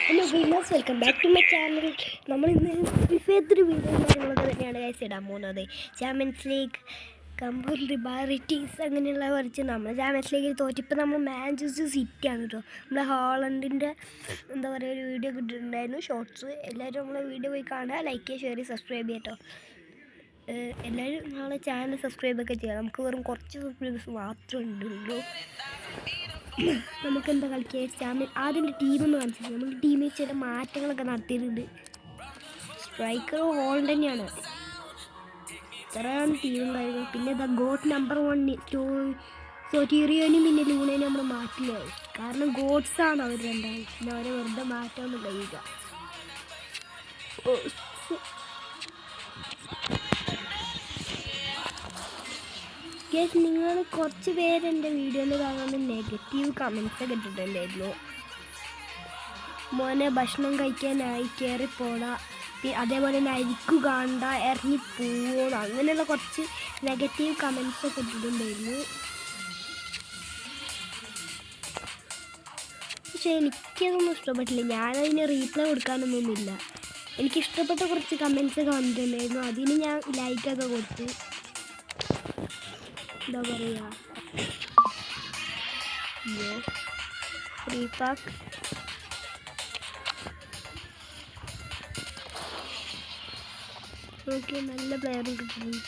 Hello gamers, welcome back to my channel. നമ്മളിന്ന് ഫിഫയൊരു video കാര്യങ്ങളൊക്കെ തന്നെയാണ് ഗൈസ് ഇടാൻ പോകുന്നത്. ചാമ്പ്യൻസ് ലീഗ്, കംബോൾ റിബാറിറ്റീസ് അങ്ങനെയുള്ള കുറച്ച് നമ്മൾ ചാമ്പ്യൻസ് ലീഗിൽ തോറ്റിപ്പോൾ നമ്മൾ മാഞ്ചസ്റ്റർ സിറ്റിയാണ് കേട്ടോ. നമ്മുടെ ഹോളണ്ടിൻ്റെ എന്താ പറയുക ഒരു വീഡിയോ കിട്ടിയിട്ടുണ്ടായിരുന്നു, ഷോർട്സ്. എല്ലാവരും നമ്മളെ വീഡിയോ പോയി കാണുക, ലൈക്ക് ചെയ്യുക, ഷെയർ ചെയ്യുക, സബ്സ്ക്രൈബ് ചെയ്യുക കേട്ടോ. എല്ലാവരും നമ്മളെ ചാനൽ സബ്സ്ക്രൈബൊക്കെ ചെയ്യുക. നമുക്ക് വെറും കുറച്ച് സബ്സ്ക്രൈബേഴ്സ് മാത്രമേ ഉള്ളൂ. നമുക്കെന്താ കളിക്കുക? ആദ്യം ടീമൊന്ന് കാണിച്ചു. നമ്മൾ ടീമിൽ ചില മാറ്റങ്ങളൊക്കെ നടത്തിയിട്ടുണ്ട്. സ്ട്രൈക്കർ ഹോൾഡ് തന്നെയാണ്. ഇത്രയാണ് ടീമും കാര്യങ്ങൾ. പിന്നെ ദ ഗോട്ട് നമ്പർ 1 സോറ്റീറിയോനും പിന്നെ ലൂണേനും നമ്മൾ മാറ്റില്ല. കാരണം ഗോഡ്സാണ് അവർ രണ്ടാളും. പിന്നെ അവരെ വെറുതെ മാറ്റാമെന്ന് കഴിയുക. നിങ്ങൾ കുറച്ച് പേര് എൻ്റെ വീഡിയോയിൽ കാണുന്ന നെഗറ്റീവ് കമൻസൊക്കെ ഇട്ടിട്ടുണ്ടായിരുന്നു. മോനെ ഭക്ഷണം കഴിക്കാനായി കയറിപ്പോടാ, അതേപോലെ തന്നെ അരിക്കു കാണണ്ട, ഇറങ്ങി പോവണം, അങ്ങനെയുള്ള കുറച്ച് നെഗറ്റീവ് കമൻസൊക്കെ ഇട്ടിട്ടുണ്ടായിരുന്നു. പക്ഷെ എനിക്കതൊന്നും ഇഷ്ടപ്പെട്ടില്ല. ഞാനതിന് റീപ്ലൈ കൊടുക്കാനൊന്നുമില്ല. എനിക്കിഷ്ടപ്പെട്ട കുറച്ച് കമൻസൊക്കെ വന്നിട്ടുണ്ടായിരുന്നു. അതിന് ഞാൻ ലൈക്കൊക്കെ കൊടുത്ത്. എന്താ പറയുക, ഫ്രീ പാക്ക് നോക്കി നല്ല പ്ലെയർ കിട്ടുന്നു.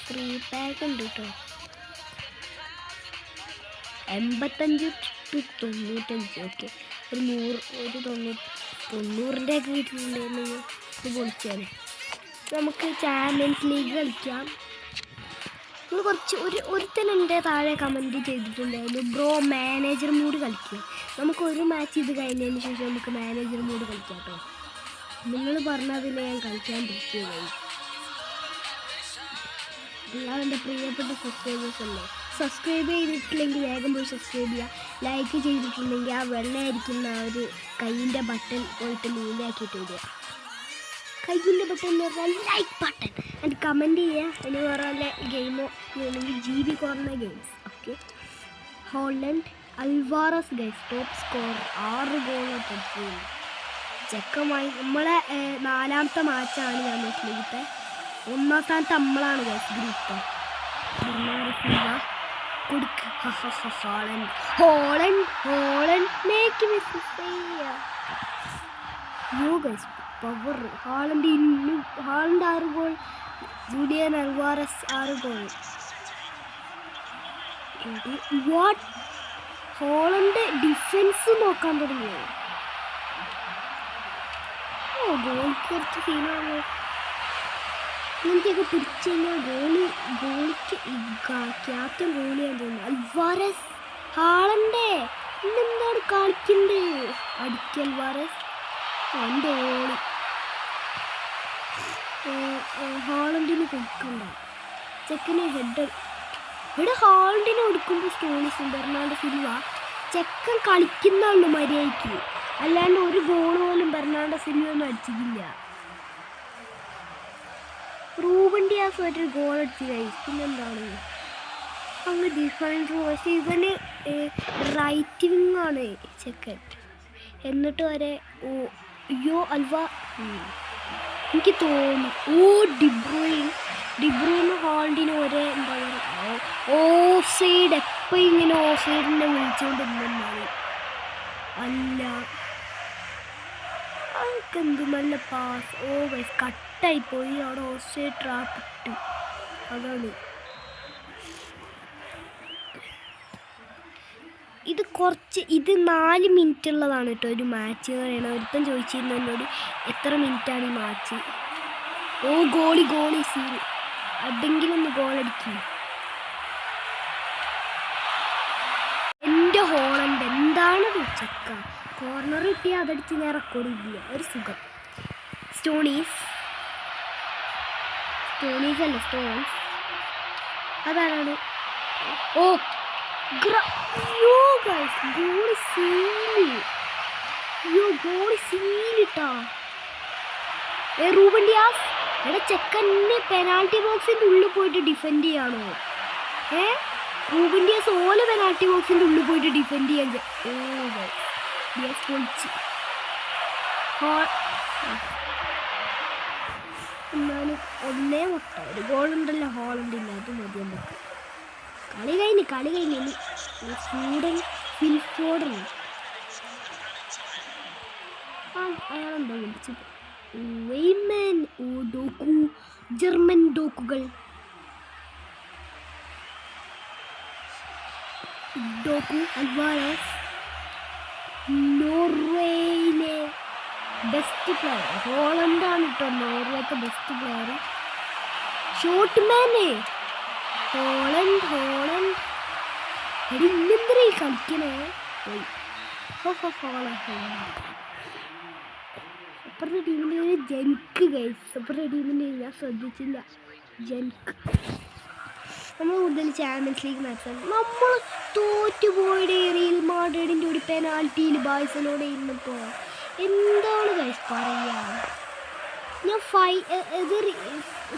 ഫ്രീ പാക്ക് ഉണ്ട് കേട്ടോ. 85 to 95. ഓക്കെ, ഒരു 90 ഒക്കെ കിട്ടിയിട്ടുണ്ടായിരുന്നു. ഇത് പൊളിച്ചാൽ നമുക്ക് ചാമ്പ്യൻസ് ലീഗ് കളിക്കാം. നമ്മൾ കുറച്ച് ഒരുത്തനുണ്ട് താഴെ കമൻറ്റ് ചെയ്തിട്ടുണ്ടായിരുന്നു, ബ്രോ മാനേജർ മൂഡ് കളിക്കുക. നമുക്ക് ഒരു മാച്ച് ഇത് കഴിഞ്ഞതിന് ശേഷം നമുക്ക് മാനേജർ മൂഡ് കളിക്കാം കേട്ടോ. നിങ്ങൾ പറഞ്ഞാൽ പിന്നെ ഞാൻ കളിക്കാൻ പറ്റുകയായി. എല്ലാവരും എൻ്റെ പ്രിയപ്പെട്ട സബ്സ്ക്രൈബേഴ്സ് അല്ലേ, സബ്സ്ക്രൈബ് ചെയ്തിട്ടില്ലെങ്കിൽ വേഗം പോയി സബ്സ്ക്രൈബ് ചെയ്യുക. ലൈക്ക് ചെയ്തിട്ടുണ്ടെങ്കിൽ ആ വെള്ളയായിരിക്കുന്ന ആ ഒരു കൈയിൻ്റെ ബട്ടൺ പോയിട്ട് നീലാക്കിയിട്ട് വരിക. കയ്യിൻ്റെ ബട്ടൺ എന്ന് പറഞ്ഞാൽ ലൈക്ക് ബട്ടൺ. and കമൻറ്റ് ചെയ്യുക. അതിന് വേറെ ഗെയിമോ അല്ലെങ്കിൽ GB corner games. Okay, Holland Alvarez guys top score 6 ഗോളൊക്കെ ചെക്കമായി. നമ്മളെ 4ാമത്തെ മാച്ചാണ് ചാമ്പ്യൻസ് ലീഗിലത്തെ. 1ാം സ്ഥാനത്ത് നമ്മളാണ് ഗൈസ് ഗ്രൂപ്പ്. ഹോളണ്ട് മേക്ക് യോ guys power. Haaland 6 goal, Julian Alvarez 6 goal. What, Holland defence നോക്കാൻ തുടങ്ങിയോ? ഗോളിക്ക് കുറച്ച് സീനാണ്. ഇങ്ങനത്തെയൊക്കെ പിടിച്ചു കഴിഞ്ഞാൽ ഗോളിക്ക് ക്യാപ്റ്റൻ ഗോളിയാൻ തോന്നുന്നു. അൽവാറസ് ഹാളണ്ടേ ഇന്നെന്താണ് കളിക്കുന്നത്? അടിക്കൽ അൽവാറസ് എൻ്റെ ഗോളി. ഹാളണ്ടിന് കൊടുക്കണ്ട, ചെക്കന് ഹെഡ്. ഇവിടെ ഹാളണ്ടിന് കൊടുക്കുമ്പോൾ സ്റ്റോണിസും ബെർണാഡോ സിൽവ ചെക്കൻ കളിക്കുന്നുള്ളൂ മര്യാദയ്ക്ക്. അല്ലാണ്ട് ഒരു ഗോൾ പോലും ബെർണാഡോ സിൽവ ഒന്നും അടിച്ചിട്ടില്ല. റൂബൻ ഡിയാസുമായിട്ടൊരു ഗോൾ അടിച്ച് കഴിച്ചു. പിന്നെന്താണ് അങ്ങ് ഡിഫറൻറ്റ്. പക്ഷേ ഇവന് റൈറ്റ് വിങ് ആണ് ചെക്കൻ. എന്നിട്ട് വരെ അയ്യോ അൽവാ എനിക്ക് തോന്നി. ഡിബ്രൂയിന് ഹോൾഡിന് ഒരേ എന്താ പറയുക ഓഫ് സൈഡ്. എപ്പോൾ ഇങ്ങനെ ഓഫ് സൈഡിനെ വിളിച്ചുകൊണ്ടിരുന്നാണ്. അല്ല അതൊക്കെ എന്ത് നല്ല പാസ്. ഗൈസ് കട്ടായിപ്പോയി. അവിടെ ഓഫ് സൈഡ് ട്രാപ്പ് ഇട്ട്. അതാണ് ഇത് 4 മിനിറ്റ് ഉള്ളതാണ് കേട്ടോ ഒരു മാച്ച് എന്ന് പറയുന്നത്. ഒരുത്തൻ ചോദിച്ചിരുന്നു എന്നോട് എത്ര മിനിറ്റാണ് ഈ മാച്ച്. ഗോളി സീൻ അതെങ്കിലും ഒന്ന് ഗോളടിക്കും. എൻ്റെ ഹോളണ്ട് എന്താണത് ചെക്ക. കോർണർ കിട്ടിയാൽ അതടിച്ച് ഞാൻ റെക്കോർഡ് ഇല്ല. ഒരു സുഖം. സ്റ്റോണീസ് അല്ല സ്റ്റോൺസ്. അതാണ് ഗോളി സീനിട്ടാ. റൂബൻ ഡിയാസ് എടാ ചെക്കന്നെ പെനാൽറ്റി ബോക്സിൻ്റെ ഉള്ളിൽ പോയിട്ട് ഡിഫെൻഡ് ചെയ്യാണോ? റൂബൻ ഡിയാസ് ഓല പെനാൽറ്റി ബോക്സിൻ്റെ ഉള്ളിൽ പോയിട്ട് ഡിഫെൻഡ് ചെയ്യാൻ ഡിയാസ് പൊളിച്ച്. എന്നാലും 1-1 ഒരു ഗോളുണ്ടല്ലോ ഹോളണ്ടില്ല, അത് മതി നമുക്ക്. കളി കഴിഞ്ഞ് സ്വീഡൻ ഫിൽഫോർഡൻ അയാളെന്താ വിളിച്ചു വെയ്മാൻ ഡോക്കു ജർമ്മൻ ഡോക്കുകൾ ഡോക്കു അൽവാരസ് നോർവേയിലെ ബെസ്റ്റ് പ്ലെയർ. ഹോളണ്ടാണ് കേട്ടോ നോർവേത്തെ ബെസ്റ്റ് പ്ലെയർ. ഷോട്ട്മാന് ഹോളണ്ട് എടി ഇന്നെന്തരീ കളിക്കണേ. അപ്പുറത്തെ ടീമിൻ്റെ ഒരു ജെൻക്ക് ഗൈസ്. അപ്പുറത്തെ ടീമിൻ്റെ ഞാൻ ശ്രദ്ധിച്ചില്ല. ജെൻക്ക് നമ്മൾ കൂടുതൽ ചാമ്പ്യൻസ് ലീഗ് മാച്ചാണ്. നമ്മൾ തോറ്റുപോയുടെ റിയൽ മാഡ്രിഡിൻ്റെ ഒരു പെനാൽറ്റിയിൽ ബാഴ്സലോണ ഇരുന്നപ്പോൾ എന്താണ് ഗൈസ് പറയുക. ഞാൻ ഇത്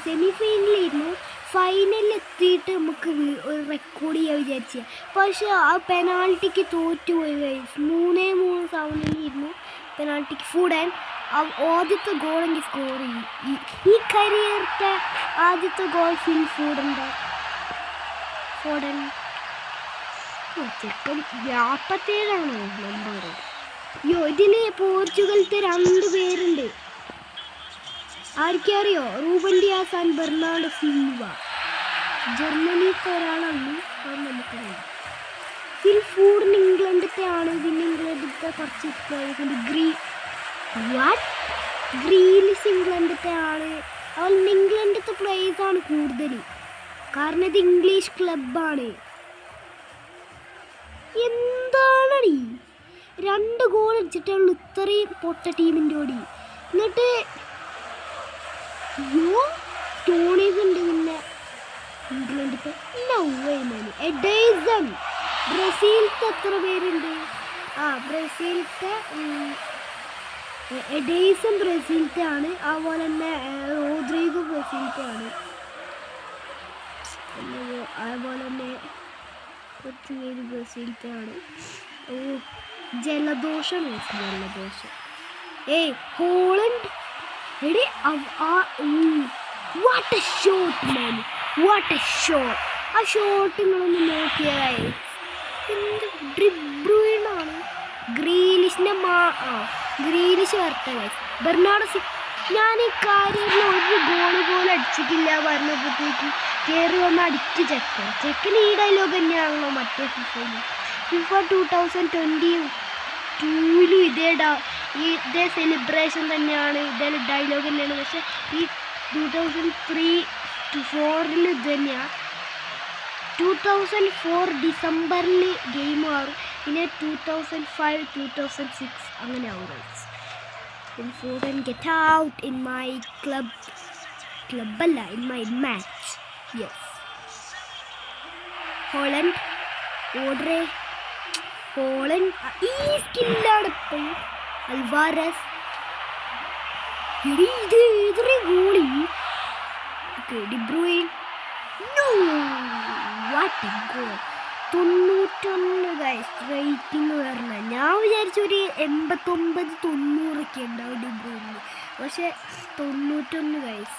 സെമി ഫൈനലായിരുന്നു. ഫൈനലിൽ എത്തിയിട്ട് നമുക്ക് ഒരു റെക്കോർഡ് ചെയ്യാൻ വിചാരിച്ച, പക്ഷെ ആ പെനാൽറ്റിക്ക് തോറ്റുപോയി ഗൈസ്. 3-3 സമനിലയായിരുന്നു പെനാൽറ്റിക്ക്. ഫുഡൻ ആദ്യത്തെ ഗോൾ എനിക്ക് സ്കോർ ചെയ്യും. ഈ കരിയറിൻ്റെ ആദ്യത്തെ ഗോൾ ഫോഡൻ ചെക്കൻ 57 നമ്പർ. ഇതിൽ പോർച്ചുഗലത്തെ 2 പേരുണ്ട്. ആർക്കറിയോ? Ruben Dias and Bernardo Silva. ജർമ്മനിത്തെ ഒരാളാണ്, അത് നമുക്കറിയാം. ഫിൽഫോർഡൻ ഇംഗ്ലണ്ടിലത്തെ ആണ്. പിന്നെ ഇംഗ്ലണ്ടിലത്തെ കുറച്ച് ഗ്രീലിഷ് ഇംഗ്ലണ്ടിലത്തെ ആണ്. അതുപോലെ ഇംഗ്ലണ്ടിലത്തെ പ്ലേയേഴ്സാണ് കൂടുതൽ, കാരണം ഇത് ഇംഗ്ലീഷ് ക്ലബ്ബാണ്. എന്താണീ 2 ഗോൾ അടിച്ചിട്ടുള്ളൂ ഇത്രയും പൊട്ട ടീമിൻ്റെ ഓടി. എന്നിട്ട് സ്റ്റോണീസ് ഉണ്ട്. പിന്നെ ഇംഗ്ലണ്ടിലത്തെ എഡേസൺ. ബ്രസീലത്തെ എത്ര പേരുണ്ട്? ബ്രസീലത്തെ എഡേസൺ ബ്രസീലത്തെ ആണ്. അതുപോലെ തന്നെ റോദ്രിഗോ ബ്രസീലത്തെ ആണ്. അതുപോലെ തന്നെ കുറച്ച് പേര് ബ്രസീലത്തെ ആണ്. ജലദോഷം. ഹോളണ്ട് എടി what A shot man, what A shot. ആ ഷോട്ട് നിങ്ങളൊന്ന് നോക്കിയായി എന്ത് ഡ്രിബ്രൂയിനാണ്. ഗ്രീലിഷ് വരട്ടെ. ബെർണാർഡോ ഞാൻ ഈ കാര്യത്തിൽ ഒരു ഗോൾ പോലും അടിച്ചിട്ടില്ല പറഞ്ഞപ്പോഴത്തേക്ക് കയറി വന്ന് അടിച്ച് ചെക്കൻ ഈ ഡയലോഗ് തന്നെയാണല്ലോ മറ്റേ ഫിഫ 2022 ഇതേ സെലിബ്രേഷൻ തന്നെയാണ്, ഇതേ ഡയലോഗ് തന്നെയാണ്. പക്ഷെ ഈ 2003-4 ഇത് തന്നെയാണ്. 2004 ഡിസംബറിൽ ഗെയിം മാറും. പിന്നെ 2005-2006 അങ്ങനെ ആവും. Foden get out in my club in my match. Yes. Holland ഈ സ്കില്ലാണ് ഇപ്പോൾ. അൽവാരസ് ഇത് ഏതൊരു goalie. De Bruyne what A goal. 91 guys rating വരണം. ഞാൻ വിചാരിച്ചു ഒരു 89-90 ഉണ്ടാവും ഡിബ്രൂയിന്, പക്ഷെ 91 ഗൈസ്.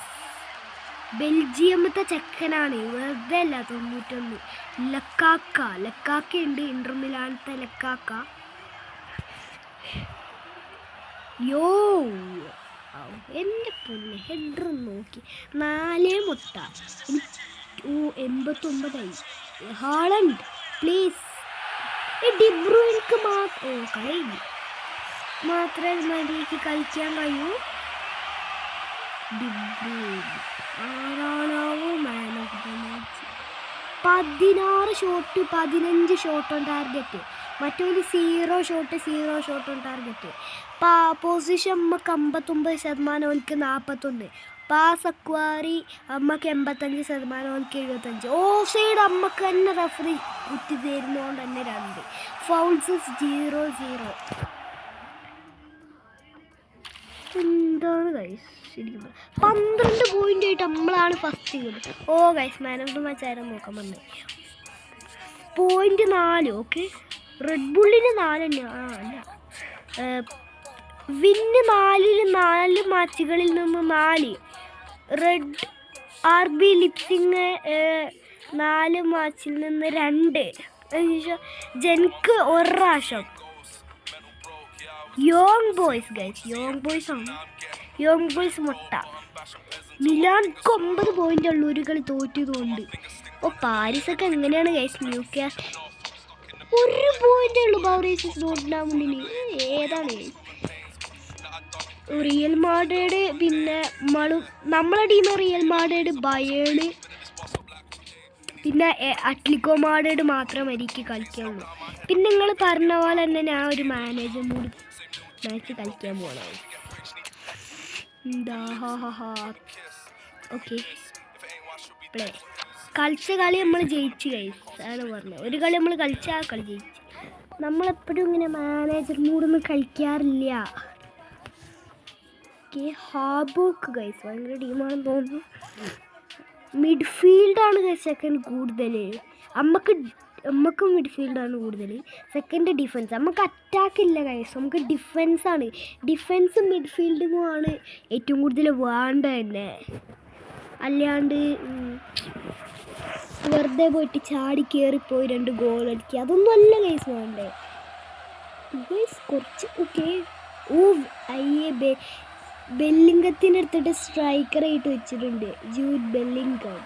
ബെൽജിയമത്തെ ചെക്കനാണ്, വെറുതെ അല്ല. 91 ലക്കാക്ക ഉണ്ട്. ഇന്റർ മിലാനത്തെ ലക്കാക്ക. എൻ്റെ പൊന്നെ ഹെഡർ നോക്കി 4 89 ഹാളണ്ട് പ്ലീസ്. ഡിബ്രൂയിൻക്ക് കളി മാത്രമേ മതിക്ക് കളിക്കാൻ കഴിയൂ. ഡിബ്രൂയിൻ ആരാണാവോ man of the match. 16 shot 15 shot on target. മറ്റൊരു 0 ഷോട്ട് ഓൺ ടാർഗറ്റ്. പൊസിഷൻ അമ്മക്ക് 59%, ഓൽക്ക് 41. പാസ് അക്വാറി അമ്മക്ക് 85%, ഓൽക്ക് 75. ഓഫ് സൈഡ് അമ്മക്ക് തന്നെ റഫറി കുത്തി തരുന്നതുകൊണ്ട് തന്നെ 2 ഫൗൾസ് 0-0. എന്താണ് ഗൈസ് ശരിക്കും 12 പോയിന്റ് ആയിട്ട് നമ്മളാണ് ഫസ്റ്റ് ചെയ്തത്. Guys man of the match ആരും നോക്കാൻ വന്നത്. .4 ഓക്കെ. റെഡ് ബുള്ളിന് 4 തന്നെ അല്ല. വിന്ന് 4 മാച്ചുകളിൽ നിന്ന് 4. റെഡ് RB ലിപ്സിങ് 4 മാച്ചിൽ നിന്ന് 2. ജെൻക്ക് 1 പ്രാവശ്യം. Yong boys guys, Yong boys ആണ്. യോങ് ബോയ്സ് മുട്ട. മിലാൻക്ക് 9 പോയിന്റ് ഉള്ളൂ, ഒരു കളി തോറ്റതുകൊണ്ട്. പാരീസൊക്കെ എങ്ങനെയാണ് ഗൈസ്? ന്യൂകാസ്റ്റ് 1 പോയിന്റ് ഉള്ളൂ പവറേഴ്സസ് ഡോട്ട്നാമുണ്ടിന്. ഏതാണ് റിയൽ മാഡ്രിഡ്? പിന്നെ നമ്മളെ ടീം റിയൽ മാഡ്രിഡ്, ബയേണ്, പിന്നെ അത്ലറ്റിക്കോ മാഡ്രിഡ് മാത്രമായിരിക്കും കളിക്കാനുള്ളൂ. പിന്നെ നിങ്ങൾ പറഞ്ഞ പോലെ തന്നെ ഞാൻ ഒരു മാനേജർ മൂഡ് മാച്ച് കളിക്കാൻ പോകണം. Okay, play. കളിച്ച കളി നമ്മൾ ജയിച്ച് ഗൈസ് ആണ് പറഞ്ഞത്. ഒരു കളി നമ്മൾ കളിച്ച ആ കളി ജയിച്ച്. നമ്മളെപ്പോഴും ഇങ്ങനെ മാനേജർ മൂഡൊന്നും കളിക്കാറില്ല. ഓക്കെ, ഹാബോക്ക് ഗൈസ് ഭയങ്കര ടീമാണെന്ന് തോന്നുന്നു. മിഡ്ഫീൽഡാണ് ഗൈസ് സെക്കൻഡ് കൂടുതൽ. നമുക്ക് മിഡ്ഫീൽഡാണ് കൂടുതൽ. Second defence. നമുക്ക് അറ്റാക്കില്ല ഗൈസ്, നമുക്ക് ഡിഫെൻസാണ്. ഡിഫെൻസും മിഡ്ഫീൽഡിങ്ങുമാണ് ഏറ്റവും കൂടുതൽ വേണ്ട തന്നെ. അല്ലാണ്ട് വെറുതെ പോയിട്ട് ചാടി കയറിപ്പോയി 2 ഗോൾ അടിക്കുക, അതൊന്നും അല്ല ഗൈസ് വേണ്ടേ ഗൈസ്. കുറച്ച് ഓക്കെ. ബെല്ലിംഗത്തിനടുത്തിട്ട് സ്ട്രൈക്കറായിട്ട് വെച്ചിട്ടുണ്ട്, ജൂഡ് ബെല്ലിംഗം.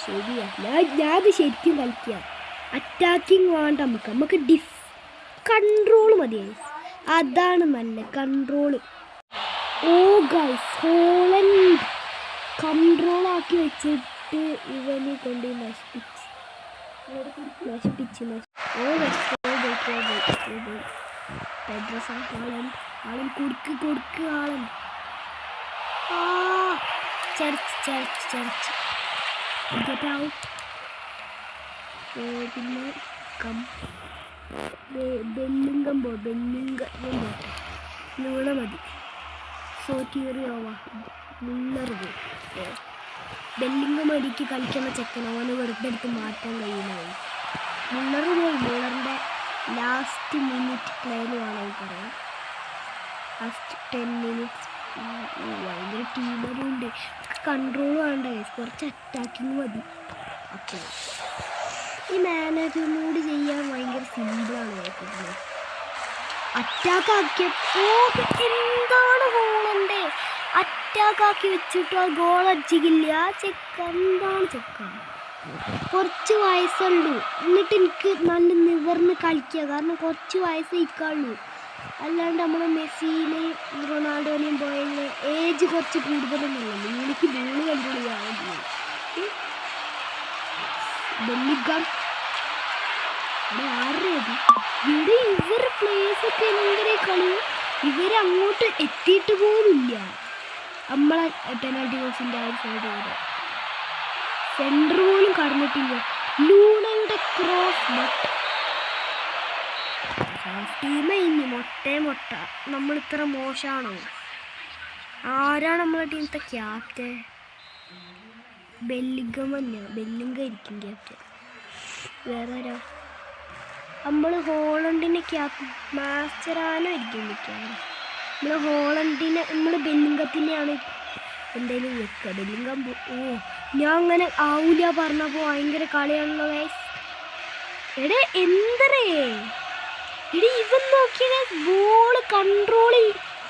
ശരിയാ, ഞാനത് ശരിക്കും കളിക്കുക. അറ്റാക്കിങ് വേണ്ട നമുക്ക് കൺട്രോൾ മതി ഗൈസ്, അതാണ് നല്ല കൺട്രോള്. ഗൈസ് ഹോളണ്ട് കൺട്രോളാക്കി വെച്ചിട്ട് ഇവനെ കൊണ്ട് നശിപ്പിച്ച് കൊടുക്ക് ആളൻ. Church get out. പിന്നെ ബെല്ലിംഗം നീള മതി. ബെല്ലിംഗം അടിക്ക് കളിക്കുന്ന ചെക്കൻ അവന് വെറുതെ എടുത്ത് മാറ്റാൻ കഴിയില്ല. മുള്ളറിൻ്റെ ലാസ്റ്റ് മിനിറ്റ് പ്ലേന്ന് വേണമെങ്കിൽ പറയാം. ലാസ്റ്റ് 10 മിനിറ്റ്സ് ഭയങ്കര ടീമറുണ്ട്. കൺട്രോൾ വേണ്ട, കുറച്ച് അറ്റാക്കിങ് മതി. അപ്പോൾ ഈ മാനേജർ മോഡ് ചെയ്യാൻ ഭയങ്കര സിമ്പിളാണ് കേൾക്കുന്നത്. അറ്റാക്കാക്കിയപ്പോൾ എന്താണ് ഹോളണ്ട് അറ്റാക്കാക്കി വെച്ചിട്ട് ആ ഗോൾ അടിച്ചില്ല. എന്താണ് ചെക്ക? കുറച്ച് വയസ്സുള്ളൂ, എന്നിട്ട് എനിക്ക് നല്ല നിവർന്ന് കളിക്കുക. കാരണം കുറച്ച് വയസ്സേ ഇക്കാളുള്ളൂ. അല്ലാണ്ട് നമ്മൾ മെസ്സിനെയും റൊണാൾഡോനെയും പോയതിന് ഏജ് കുറച്ച് കൂടുതലൊന്നുമല്ല. എനിക്ക് ബോള് കൺട്രോൾ ചെയ്യാൻ ബെല്ലിംഗം ഇവിടെ ഇവർ പ്ലേയേഴ്സൊക്കെ എങ്ങനെ കളി. ഇവരങ്ങോട്ട് എത്തിയിട്ട് പോലുമില്ല. നമ്മളെ പെനാൽറ്റി ബോക്സിൻ്റെ ആ ഒരു സൈഡ് വരെ സെൻറ്റർ പോലും കടന്നിട്ടില്ല. ലൂണയുടെ ക്രോസ് ടീമേ ഇനി മൊട്ട. നമ്മൾ ഇത്ര മോശമാണോ? ആരാണ് നമ്മളെ ടീമത്തെ ക്യാപ്റ്റൻ? ബെല്ലിംഗം തന്നെയാണ്. ബെല്ലിംഗം ആയിരിക്കും ക്യാപ്റ്റൻ. വേറെ ആരാ? നമ്മൾ ഹോളണ്ടിനെ മാസ്റ്ററാനോ ആയിരിക്കും വിളിക്കാൻ. നമ്മൾ ബെല്ലിംഗത്തിനെയാണ് എന്തായാലും വെക്കുക. ബെല്ലിംഗം ഞാൻ അങ്ങനെ ആവൂല പറഞ്ഞപ്പോൾ ഭയങ്കര കളിയാണല്ലോ ഗൈസ്. എന്തരേ ഇവൻ നോക്കിയ ബോൾ കൺട്രോൾ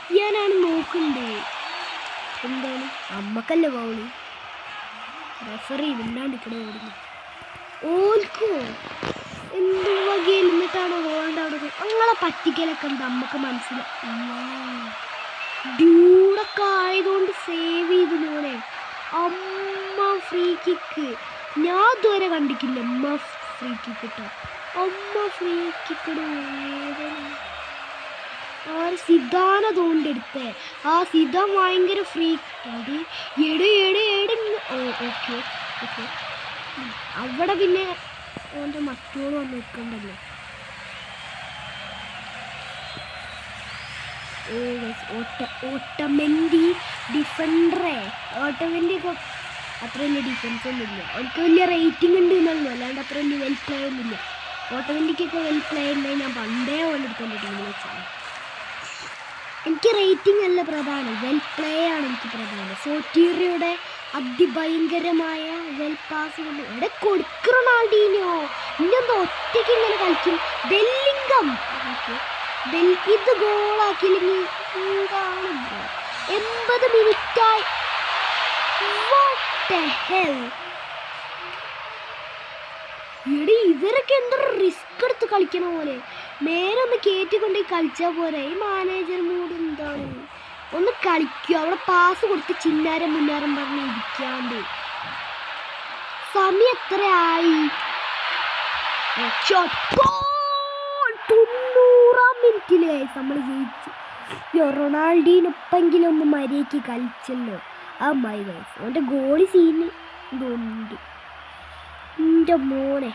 ചെയ്യാനാണ് നോക്കുന്നത്. എന്താണ് അമ്മക്കല്ലേ ബൗള്? റെഫറി ഇല്ലാണ്ടിക്കണ ഓടുന്നു. ഓൽക്കോ എന്ത് വകയിൽ നിന്നിട്ടാണ് ഹോൾഡ് അവിടെ അങ്ങനെ പറ്റിക്കലൊക്കെ ഉണ്ട്. അമ്മക്ക് മനസ്സിലായി. ഡ്യൂടൊക്കെ ആയതുകൊണ്ട് സേവ് ചെയ്തു മോനെ. അമ്മ ഫ്രീ കിക്ക് ഞാൻ ഇതുവരെ കണ്ടിട്ടില്ല. അമ്മ ഫ്രീ കിക്ക് കിട്ടാം. അമ്മ ഫ്രീ കിക്കട് സിദ്ധാന തോണ്ടെടുത്തേ. ആ സിദ്ധ ഭയങ്കര ഫ്രീ. ഓക്കെ അവിടെ പിന്നെ ഓൻ്റെ മറ്റോട് വന്ന് നിൽക്കണ്ടല്ലോ. ഓട്ടമെൻഡി ഡിഫൻഡറേ. ഓട്ടമെൻഡി ഒക്കെ അത്ര വലിയ ഡിഫൻസ് ഒന്നുമില്ല. അവർക്ക് വലിയ റേറ്റിംഗ് ഉണ്ട് എന്നൊന്നും അല്ലാണ്ട് അത്ര വലിയ വെൽ പ്ലേ ഒന്നുമില്ല. ഓട്ടോമാറ്റിക്കൊക്കെ വെൽ പ്ലേ ഉണ്ടെങ്കിൽ ഞാൻ പണ്ടേ കൊണ്ടെടുത്ത എൻ്റെ ടീമിൽ വെച്ചാണ്. എനിക്ക് റേറ്റിംഗ് അല്ല പ്രധാനം, വെൽ പ്ലേ ആണ് എനിക്ക് പ്രധാനം. സോട്ടീറിയുടെ അതിഭയങ്കരമായ വെൽ പാസ് കൊണ്ട് എവിടെ കൊടുക്കണാണ്ടീനോ ഇന്നെന്താ ഒറ്റയ്ക്ക് ഇങ്ങനെ കളിക്കും. ബെല്ലിംഗം ഇത് ഗോളാക്കിയില്ലെങ്കിൽ എന്താണ് 80 മിനിറ്റായി. എടി ഇവരൊക്കെ എന്തൊരു റിസ്ക് എടുത്ത് കളിക്കണ പോലെ. നേരെ ഒന്ന് കയറ്റിക്കൊണ്ടേ കളിച്ചാൽ പോരെ. ഈ മാനേജർ മൂഡ് എന്താണ്? ഒന്ന് കളിക്കുക, അവിടെ പാസ് കൊടുത്ത് ചിന്നാരം മുന്നാരം പറഞ്ഞ് ഇരിക്കാണ്ട്. സമയം എത്രയായി? 90-ാം മിനിറ്റില് നമ്മൾ ജയിച്ചു. റൊണാൾഡീനൊപ്പെങ്കിലും ഒന്ന് മര്യാദയ്ക്ക് കളിച്ചല്ലോ. ആ മൈ ഗൈസ് അവൻ്റെ ഗോളി സീന് ഇതുണ്ട്. എൻ്റെ മോനെ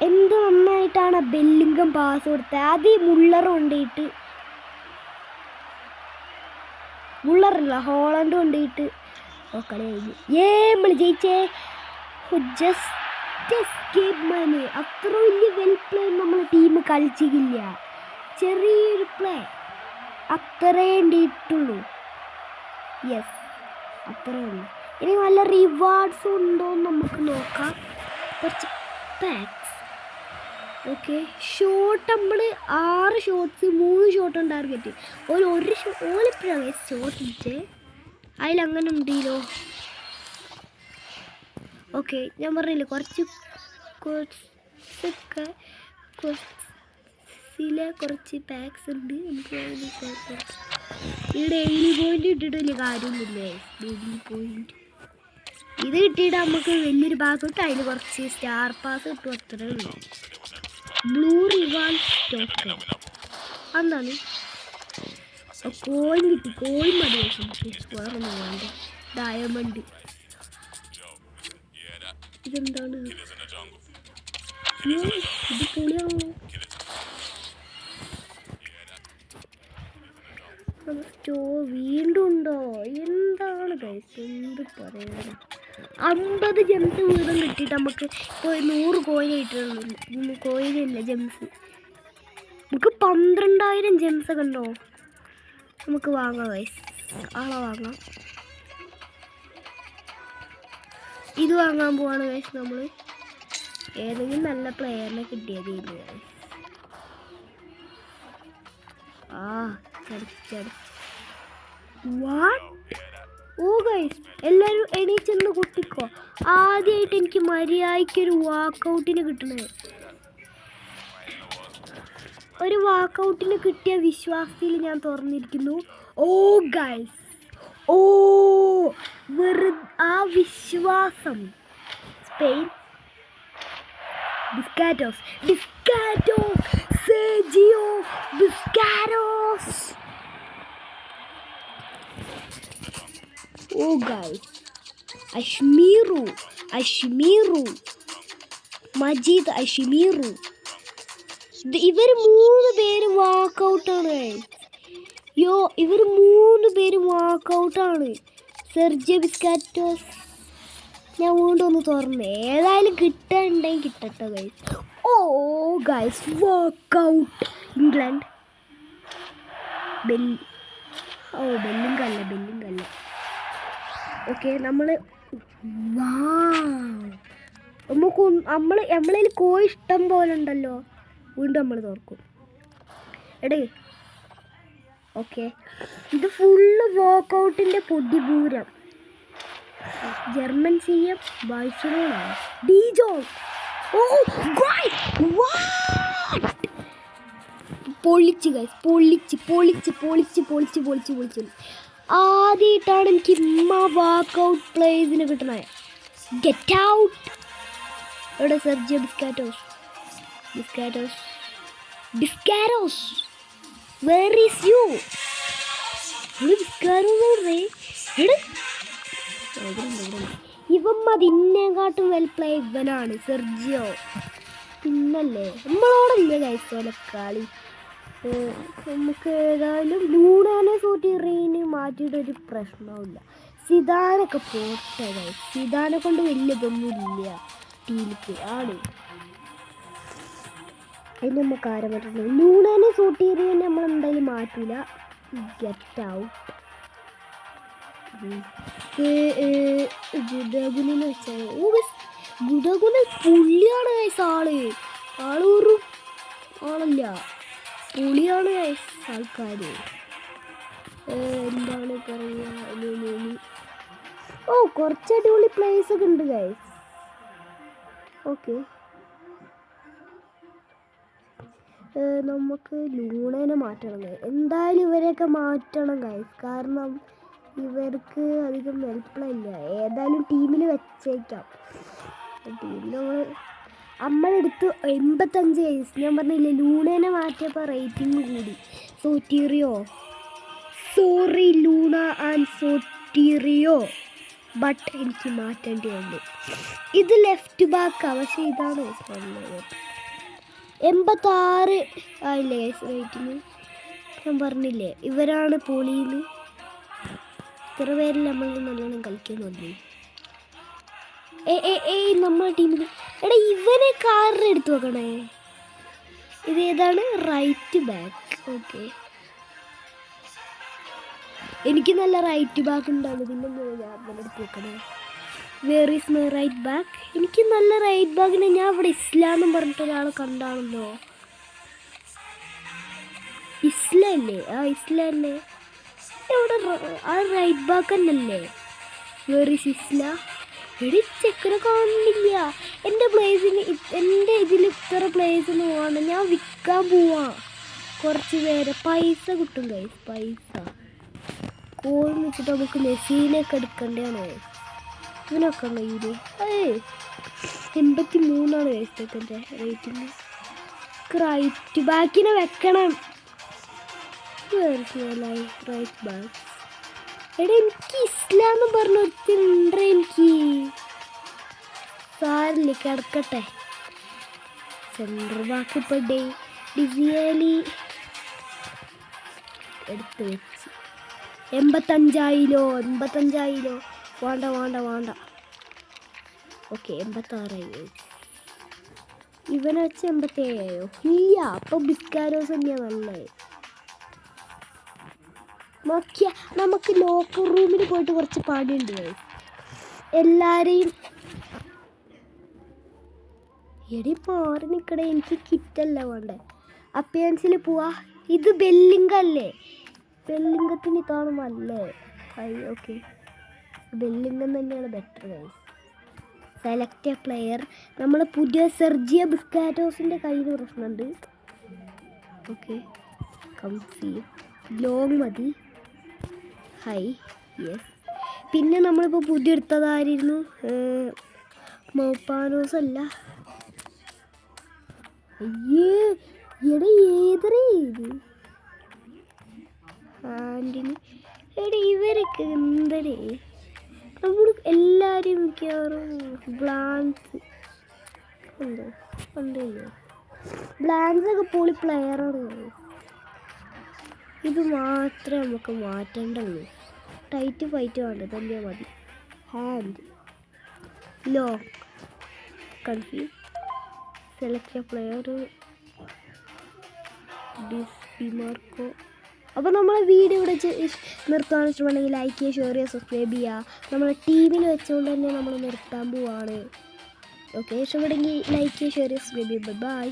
എന്ത് നന്നായിട്ടാണ് ബെല്ലിംഗം പാസ് കൊടുത്തത്. ആദ്യം മുള്ളർ കൊണ്ടിട്ട് മുള്ളറില്ല ഹോളണ്ട് കൊണ്ടിട്ട് കളി കഴിഞ്ഞു. നമ്മൾ ജയിച്ചേ. ജസ്റ്റ് എസ്കേപ്പ് മണി. അത്ര വലിയ വെൽ പ്ലേ നമ്മൾ ടീം കളിച്ചില്ല. ചെറിയൊരു പ്ലേ അത്രേ ഉണ്ടിട്ടുള്ളൂ. യെസ് അത്രേ ഉള്ളൂ. ഇനി നല്ല റിവാർഡ്സ് ഉണ്ടോയെന്ന് നമുക്ക് നോക്കാം. കുറച്ച് പാക്സ്. ഓക്കെ ഷോട്ട് നമ്മൾ 6 ഷോട്ട്സ് 3 ഷോട്ടാണ് ടാർഗറ്റ്. ഓലിപ്പോഴാണ് ഷോട്ട് ഇട്ടേ. അതിലങ്ങനെ ഉണ്ടല്ലോ. ഓക്കെ ഞാൻ പറഞ്ഞില്ലേ കുറച്ച് പാക്സ് ഉണ്ട്. നമുക്ക് ഈ ഡെയിലി പോയിന്റ് ഇട്ടിട്ട് വലിയ കാര്യമൊന്നുമില്ലേ. ഡെയിലി പോയിന്റ് ഇത് കിട്ടിയിട്ട് നമുക്ക് വലിയൊരു പാസ് കിട്ടും. അതിൽ കുറച്ച് സ്റ്റാർ പാസ് കിട്ടും. അത്രേ ഉള്ളൂ. ബ്ലൂ റിവാർഡ് സ്റ്റോക്ക് എന്താണ്? കോയിൻ കിട്ടി. കോയിൻ മതി. വേറൊന്നും വേണ്ട. ഡയമണ്ട് ഇതെന്താണ്? ഇത് പൊളിയാണല്ലോ. വീണ്ടും ഉണ്ടോ? എന്താണ് ഗൈസ് എന്ത് പറയാൻ? 50 ജെംസ് വീതം കിട്ടിയിട്ട് നമുക്ക് ഇപ്പോൾ 100 കോയിൻ ആയിട്ടുള്ളൂ. കോയിനില്ല ജെംസ്. നമുക്ക് 12,000 ജെംസ് ഒക്കെ ഉണ്ടോ? നമുക്ക് വാങ്ങാം ഗൈസ്. ആളെ വാങ്ങാം. ഇത് വാങ്ങാൻ പോവാണ് ഗൈസ്. നമ്മൾ ഏതെങ്കിലും നല്ല പ്ലെയറിനെ കിട്ടിയത് ഗൈസ്. ഓ ഗൈസ് എല്ലാവരും എണീച്ചെന്ന് കുട്ടിക്കോ. ആദ്യമായിട്ട് എനിക്ക് മര്യാദയ്ക്കൊരു വാക്കൗട്ടിന് കിട്ടണേ. ഒരു വാക്കൗട്ടിന് കിട്ടിയ വിശ്വാസത്തിൽ ഞാൻ തുറന്നിരിക്കുന്നു. ഓ ഗൈസ് ആ വിശ്വാസം. Spain Busquets Sergio Busquets. ഓ ഗൈസ് അഷ്മീറു മജീദ് അഷ്മീറു. ഇവർ 3 പേര് വാക്കൗട്ടാണ്. ഇവർ 3 പേര് വാക്കൗട്ടാണ്. സെർജിയോ ബിസ്കാറ്റോസ് ഞാൻ വീണ്ടും ഒന്ന് തുറന്ന്. ഏതായാലും കിട്ടണ്ടെങ്കിൽ കിട്ടട്ടെ ഗൈസ്. ഓ ഗൈസ് വാക്കൗട്ട് ഇംഗ്ലണ്ട്. ബെല്ലിംഗല്ല. ഓക്കെ നമ്മളതിൽ കോഴി ഇഷ്ടം പോലെ ഉണ്ടല്ലോ. വീണ്ടും നമ്മൾ തുറക്കും. എടേ ഓക്കെ ഇത് ഫുള്ള് വാക്കൗട്ടിൻ്റെ പൊടിപൂരം. German CM Barcelona Dijon. ഓ പൊളിച്ച് ഗൈസ് പൊളിച്ച്. ആദ്യമായിട്ടാണ് എനിക്ക് വാക്കൗട്ട് പ്ലേസിന് കിട്ടണേ. Get out. എവിടെ Sergio Busquets where is you? ഇവൻ അതിനെക്കാട്ടും വെൽ പ്ലേ ഇവനാണ് സെർജിയോ. പിന്നല്ലേ നമ്മളോടല്ലേ കഴിച്ചോലെ കളി. നമുക്ക് ഏതായാലും ലൂണാനെ സോട്ടിറീന് മാറ്റിയിട്ടൊരു പ്രശ്നവുമില്ല. സിദാനൊക്കെ പോട്ടെ ഗൈസ്. സിദാനെ കൊണ്ട് വലിയതൊന്നും ഇല്ല ടീമിക്ക് ആണ്. അതിന് നമുക്ക് ആരെ പറ്റുള്ളൂ. ലൂണേനെ സോട്ടീറിയനെ നമ്മൾ എന്തായാലും മാറ്റില്ല. Get out. ഗുഡഗുലിനെ വെച്ചാൽ ഗുഡഗുല പുള്ളിയാണ് ഗൈസ്. ആള് ഒരു ആളല്ല, പുളിയാണ് ഗൈസ്. ആൾക്കാർ എന്താണ് പറയുക. ഓ കുറച്ച് അടിപൊളി പ്ലേസ് ഒക്കെ ഉണ്ട് ഗൈസ്. ഓക്കെ, നമുക്ക് ലൂണേനെ മാറ്റണം ഗൈസ്. എന്തായാലും ഇവരെയൊക്കെ മാറ്റണം ഗൈസ്. കാരണം ഇവർക്ക് അധികം ഹെൽപ്പ്ലില്ല. ഏതായാലും ടീമിൽ വെച്ചേക്കാം. ടീമിൽ നമ്മളെടുത്ത് 85 ഗൈസ്. ഞാൻ പറഞ്ഞില്ലേ ലൂണേനെ മാറ്റിയപ്പോൾ റേറ്റിംഗ് കൂടി. സോട്ടീറിയോ, സോറി ലൂണ ആൻഡ് സോട്ടീറിയോ, ബട്ട് എനിക്ക് മാറ്റേണ്ടി വന്നു. ഇത് ലെഫ്റ്റ് ബാക്കാണ്, പക്ഷേ ഇതാണ് 86 ആയില്ലേ ഗൈസ് റേറ്റിംഗ്. ഞാൻ പറഞ്ഞില്ലേ ഇവരാണ് പൊളിയിൽ. ഇത്ര പേരിൽ നമ്മൾ നല്ലോണം കളിക്കാൻ വന്നു. നമ്മുടെ ടീമിൽ എടാ ഇവനെ കാറിന് എടുത്ത് നോക്കണേ. ഇതേതാണ്? Right back. ഓക്കെ, എനിക്ക് നല്ല റൈറ്റ് ബാക്ക് ഉണ്ടാണ്. പിന്നെ ഞാൻ എടുത്ത് നോക്കണേ. Where is my right back? എനിക്ക് നല്ല റൈറ്റ് ബാക്കിനെ ഞാൻ ഇവിടെ ഇസ്ലാന്നും പറഞ്ഞിട്ട് ഒരാൾ കണ്ടാണല്ലോ. ഇസ്ലല്ലേ? ആ ഇസ്ലല്ലേ ഇവിടെ. ആ റൈറ്റ് ബാക്ക് തന്നെയല്ലേ? Where is Isla? എടി ചെക്കനെ കാണുന്നില്ല. എൻ്റെ പ്ലേസിന്, എൻ്റെ ഇതിൽ ഇത്ര പ്ലേസിന് പോവാണ്. ഞാൻ വിൽക്കാൻ പോവാ കുറച്ച് പേരെ. പൈസ കിട്ടും ഗൈസ്. പൈസ കോയിൻ വെച്ചിട്ട് നമുക്ക് മെഷീനൊക്കെ എടുക്കേണ്ടതാണ്. ഇതിനൊക്കെ കയ്യിൽ 83 ഗൈസ് റേറ്റിംഗ്. റൈറ്റ് ബാക്കിനെ വെക്കണം. Right back. എടാ എനിക്ക് ഇസ്ലാന്ന് പറഞ്ഞ ഒരുത്തുണ്ട്. എനിക്ക് സാരില്ല, കിടക്കട്ടെ. സെൻറ്റർ ബാക്ക് ഇപ്പോൾ ഡിസിയലി എടുത്ത് വെച്ച് 85 വേണ്ട. ഓക്കെ 86 ഇവനെ വെച്ച് 87 ഇല്ല. അപ്പോൾ ബിസ്കാരോസ് തന്നെയാണ് നല്ലത്. നോക്കിയാ നമുക്ക് ലോക്കർ റൂമിൽ പോയിട്ട് കുറച്ച് പണിയുണ്ട്. എല്ലാവരെയും എടി മാറി നിൽക്കടേ. എനിക്ക് കിറ്റല്ല വേണ്ടേ. അപ്പിയൻസിൽ പോവാ. ഇത് ബെല്ലിംഗല്ലേ? ബെല്ലിംഗത്തിന് ഇതാണ് നല്ലത്. ഓക്കെ, ബെല്ലിംഗം തന്നെയാണ് better guys. Select A player. നമ്മൾ പുതിയ സെർജിയോ ബിസ്കാറ്റോസിൻ്റെ കയ്യിൽ പ്രശ്നമുണ്ട്. ഓക്കെ, കംഫി ലോങ് മതി. യെസ്. പിന്നെ നമ്മളിപ്പോൾ പുതിയ എടുത്തതായിരുന്നു മൗപ്പാനോസ് അല്ല. എടാ ഏതറേ ഇത് ആൻറ്റിന്. എടാ ഇവരൊക്കെ എന്തരേ? നമ്മൾ എല്ലാവരും മിക്കവാറും ബ്ലാൻസ് ഉണ്ടോ? ഉണ്ടല്ലോ. ബ്ലാൻസൊക്കെ പൊളി പ്ലെയറാണ്. ഇത് മാത്രമേ നമുക്ക് മാറ്റേണ്ടുള്ളൂ. ടൈറ്റ് ഫൈറ്റ് വേണ്ട, തന്നെ മതി. Hand low confuse. Select player ഡിസ്പിമാർക്കോ. അപ്പോൾ നമ്മളെ വീഡിയോ ഇവിടെ നിർത്താൻ ഇഷ്ടമുണ്ടെങ്കിൽ ലൈക്ക് ചെയ്യുക, ഷെയർ ചെയ്യുക, സബ്സ്ക്രൈബ് ചെയ്യുക. നമ്മളെ ടീമിൽ വെച്ചുകൊണ്ട് തന്നെ നമ്മൾ നിർത്താൻ പോവാണ്. ഓക്കെ, ഇഷ്ടപ്പെടുമെങ്കിൽ ലൈക്ക് ചെയ്യുക, ഷെയർ ചെയ്യുക, സബ്സ്ക്രൈബ് ചെയ്യുക. ബൈ.